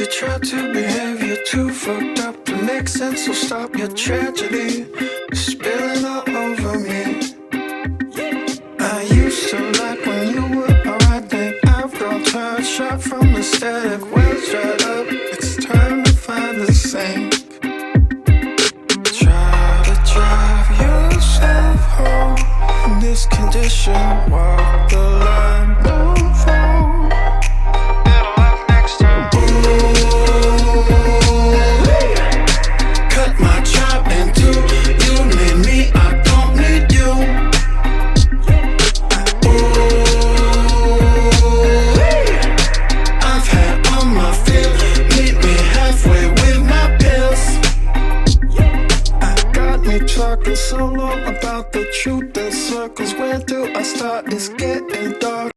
to try to behave, you're too fucked up to make sense, so stop your tragedy spilling all over me. I used to like when you were alright, then after turned shot from the static wells dried up. It's time to find the sink. Try to drive yourself home in this condition. Walk the line, don't fall. Better luck next time. Ooh, cut my job in two. You need me, I don't need you. Ooh, I've had all my fill. Meet me halfway with my pills. Got me talking so long about the truth that circles. Where do I start? It's getting dark.